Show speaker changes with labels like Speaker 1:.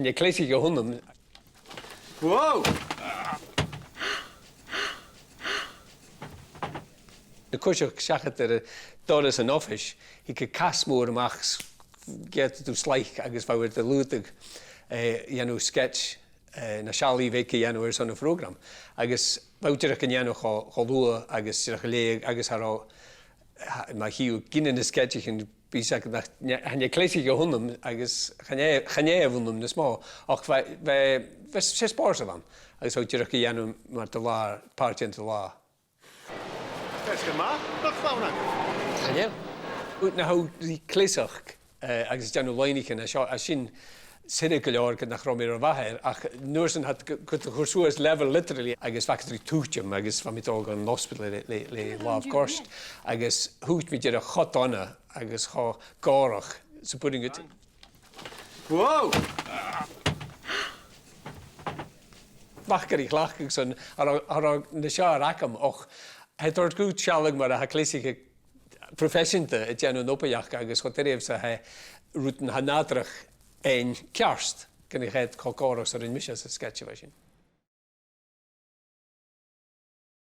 Speaker 1: je cleasaiche honden.
Speaker 2: Wow!
Speaker 1: De cúiseach seachad doras an office, hí go casmór amach get tú sleich agus bhfuir de lúteach dhéanú sketch na sealaí bhéice dhéanú ar sanna program. Agus bhúteach an dhéanú choúa agus go léag agus má hiú ginan na sketchich an bíach je cleasaiche hundam agus chané bhúnam na smá ach sé spása bhan agus bhúteach go dhéanú mar de lá páirteanta lá.
Speaker 2: That's good, Ma. Look, phone.
Speaker 1: Ja. Goed, nou die cleasaiche agus deanú leinichen a sin sinne go leor nach rom ar bhair ach nuairsan hat go chursúas level literally agus factory túteam agus fa mit an hospital le láb gorst agus hút mit a chotanna agus há gárach so putting it.
Speaker 2: Wow!
Speaker 1: Bachgarí chlachig son ar na seo rakam och het dort goed sealag mar a cleasaiche professionte het deanú nópaach agus chu taréh sa rútan ha nádrach ein cearst gan ich het cócórach ar an mis a sketch sin.